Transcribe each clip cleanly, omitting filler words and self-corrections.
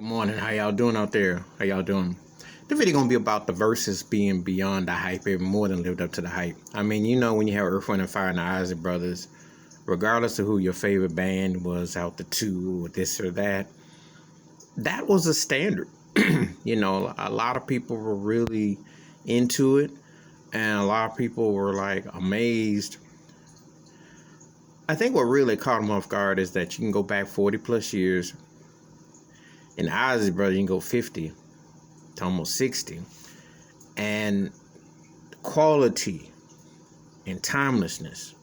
Morning, how y'all doing out there? How y'all doing? The video gonna be about the verses being beyond the hype, even more than lived up to the hype. I mean, you know, when you have Earth, Wind, and Fire and the Isley Brothers, regardless of who your favorite band was out the two or this or that, that was a standard. You know, a lot of people were really into it, and a lot of people were like amazed. I think what really caught them off guard is that you can go back 40 plus years. In Isley Brothers, you can go 50 to almost 60. And quality and timelessness.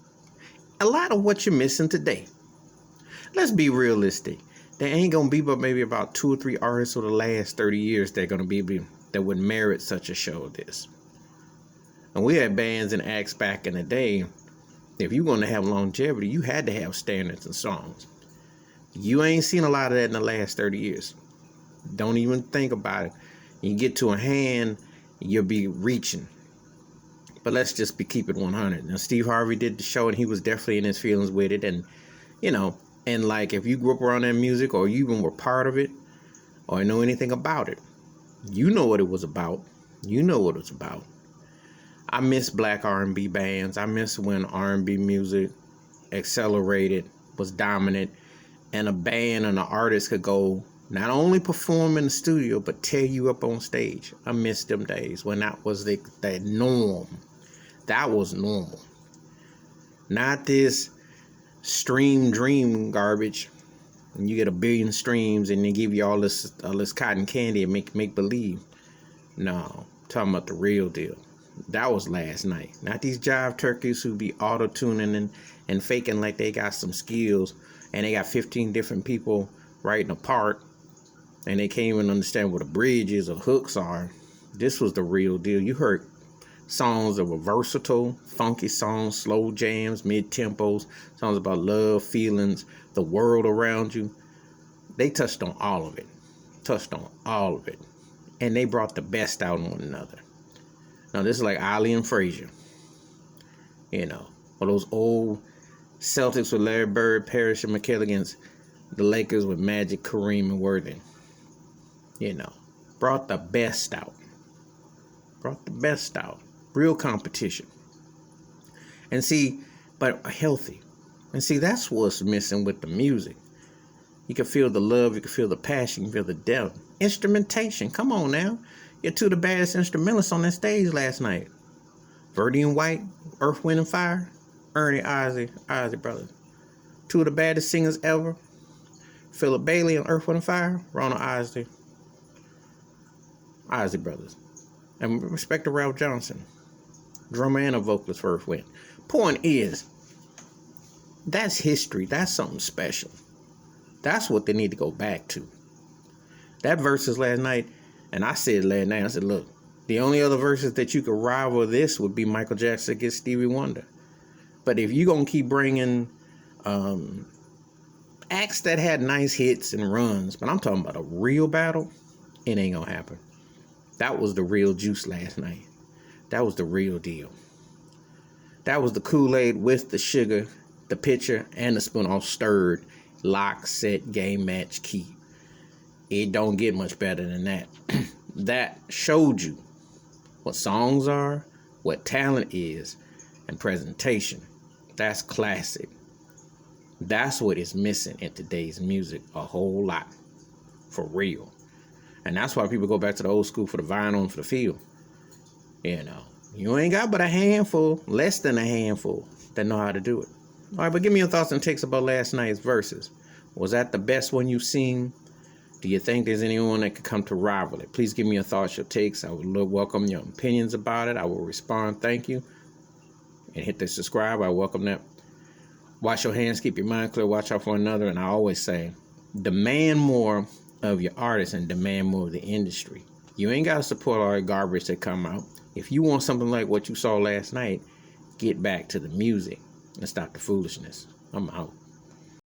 A lot of what you're missing today. Let's be realistic. There ain't going to be but maybe about 2 or 3 artists over the last 30 years that are going to be that would merit such a show as this. And we had bands and acts back in the day. If you're going to have longevity, you had to have standards and songs. You ain't seen a lot of that in the last 30 years. Don't even think about it. You get to a hand, you'll be reaching. But let's just keep it 100. Now, Steve Harvey did the show, and he was definitely in his feelings with it. And, you know, and like if you grew up around that music or you even were part of it or know anything about it, you know what it was about. You know what it was about. I miss black R&B bands. I miss when R&B music accelerated, was dominant, and a band and an artist could go not only perform in the studio, but tear you up on stage. I miss them days when that was the norm. That was normal. Not this stream dream garbage. And you get 1 billion streams and they give you all this cotton candy and make believe. No, I'm talking about the real deal. That was last night. Not these jive turkeys who be auto-tuning and faking like they got some skills and they got 15 different people writing a part and they can't even understand what a bridge is or hooks are. This was the real deal. You heard songs that were versatile, funky songs, slow jams, mid-tempos, songs about love, feelings, the world around you. They touched on all of it. And they brought the best out in one another. Now, this is like Ali and Frazier. You know, or those old Celtics with Larry Bird, Parrish, and McHale against the Lakers with Magic, Kareem, and Worthen. You know, brought the best out. Real competition. And see, but healthy. And see, that's what's missing with the music. You can feel the love, you can feel the passion, you can feel the depth. Instrumentation, come on now. You're 2 of the baddest instrumentalists on that stage last night. Verdi and White, Earth, Wind, and Fire, Ernie Isley Brothers. 2 of the baddest singers ever. Philip Bailey on Earth, Wind, and Fire, Ronald Isley Brothers. And respect to Ralph Johnson, drummer and a vocalist for Earth, Wind. Point is, that's history. That's something special. That's what they need to go back to. That versus last night, and I said last night, I said, look, the only other verses that you could rival this would be Michael Jackson against Stevie Wonder. But if you're going to keep bringing acts that had nice hits and runs, but I'm talking about a real battle, it ain't going to happen. That was the real juice last night. That was the real deal. That was the Kool-Aid with the sugar, the pitcher, and the spoon all stirred. Lock, set, game, match, key. It don't get much better than that. That showed you what songs are, what talent is, and presentation. That's classic. That's what is missing in today's music a whole lot. For real. And that's why people go back to the old school for the vinyl and for the feel. You know, you ain't got but a handful, less than a handful, that know how to do it. All right, but give me your thoughts and takes about last night's verses. Was that the best one you've seen? Do you think there's anyone that could come to rival it? Please give me your thoughts, your takes. I would welcome your opinions about it. I will respond. Thank you. And hit the subscribe. I welcome that. Wash your hands. Keep your mind clear. Watch out for another. And I always say, demand more of your artists and demand more of the industry. You ain't got to support all the garbage that come out. If you want something like what you saw last night, get back to the music and stop the foolishness. I'm out.